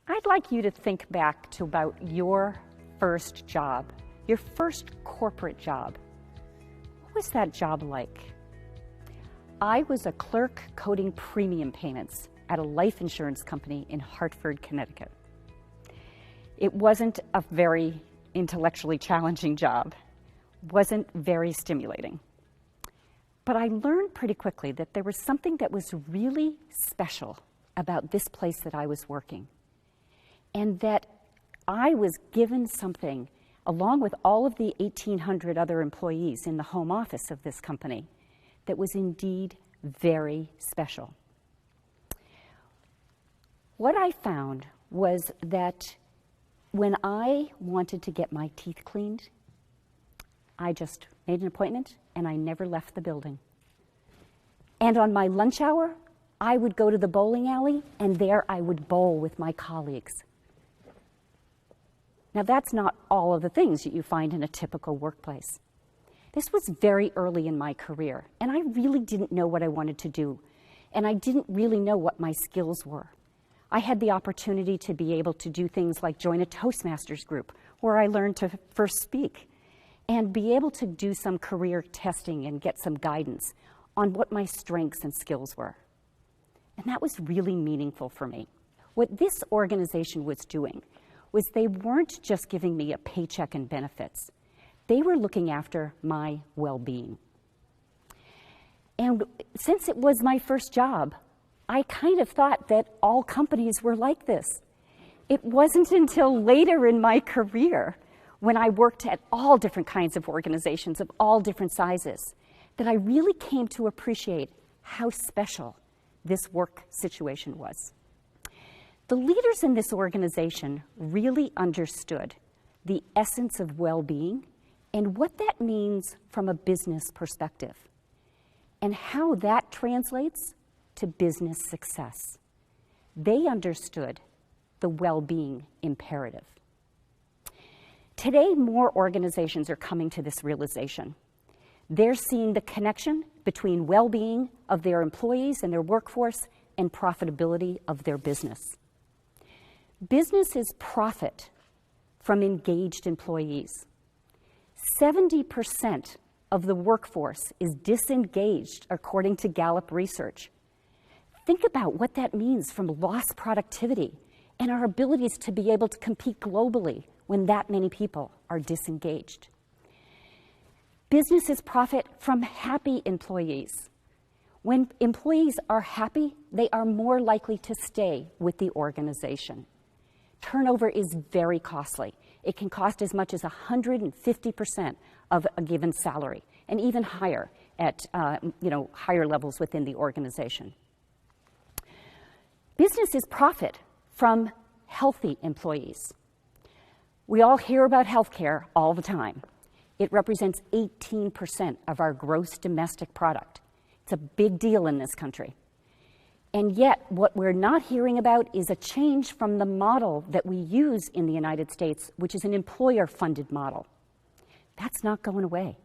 I'd like you to think back to about your first job, your first corporate job. What was that job like? I was a clerk coding premium payments at a life insurance company in Hartford, Connecticut. It wasn't a very intellectually challenging job, wasn't very stimulating. But I learned pretty quickly that there was something that was really special about this place that I was working, and that I was given something, along with all of the 1,800 other employees in the home office of this company, that was indeed very special. What I found was that when I wanted to get my teeth cleaned, I just made an appointment and I never left the building. And on my lunch hour, I would go to the bowling alley and there I would bowl with my colleagues. Now that's not all of the things that you find in a typical workplace. This was very early in my career, and I really didn't know what I wanted to do, and I didn't really know what my skills were. I had the opportunity to be able to do things like join a Toastmasters group, where I learned to first speak, and be able to do some career testing and get some guidance on what my strengths and skills were. And that was really meaningful for me. What this organization was doing was they weren't just giving me a paycheck and benefits. They were looking after my well-being. And since it was my first job, I kind of thought that all companies were like this. It wasn't until later in my career, when I worked at all different kinds of organizations of all different sizes, that I really came to appreciate how special this work situation was. The leaders in this organization really understood the essence of well-being and what that means from a business perspective, and how that translates to business success. They understood the well-being imperative. Today, more organizations are coming to this realization. They're seeing the connection between well-being of their employees and their workforce and profitability of their business. Businesses profit from engaged employees. 70% of the workforce is disengaged, according to Gallup research. Think about what that means from lost productivity and our abilities to be able to compete globally when that many people are disengaged. Businesses profit from happy employees. When employees are happy, they are more likely to stay with the organization. Turnover is very costly. It can cost as much as 150% of a given salary, and even higher at higher levels within the organization. Businesses profit from healthy employees. We all hear about healthcare all the time. It represents 18% of our gross domestic product. It's a big deal in this country. And yet, what we're not hearing about is a change from the model that we use in the United States, which is an employer-funded model. That's not going away.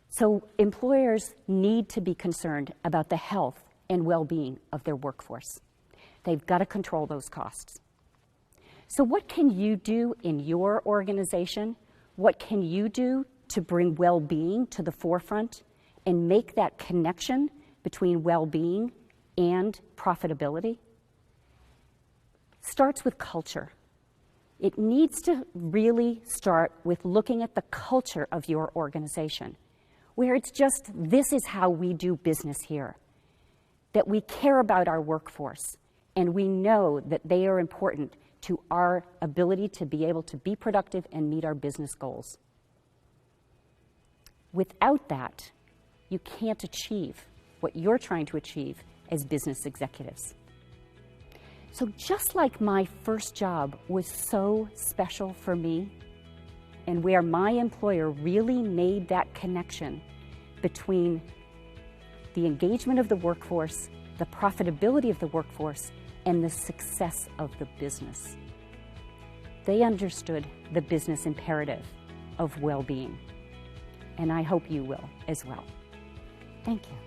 So employers need to be concerned about the health and well-being of their workforce. They've got to control those costs. So what can you do in your organization? What can you do to bring well-being to the forefront and make that connection between well-being and profitability? Starts with culture. It needs to really start with looking at the culture of your organization, where it's just, this is how we do business here, that we care about our workforce, and we know that they are important to our ability to be able to be productive and meet our business goals. Without that, you can't achieve what you're trying to achieve as business executives. So just like my first job was so special for me, and where my employer really made that connection between the engagement of the workforce, the profitability of the workforce, and the success of the business. They understood the business imperative of well-being, and I hope you will as well. Thank you.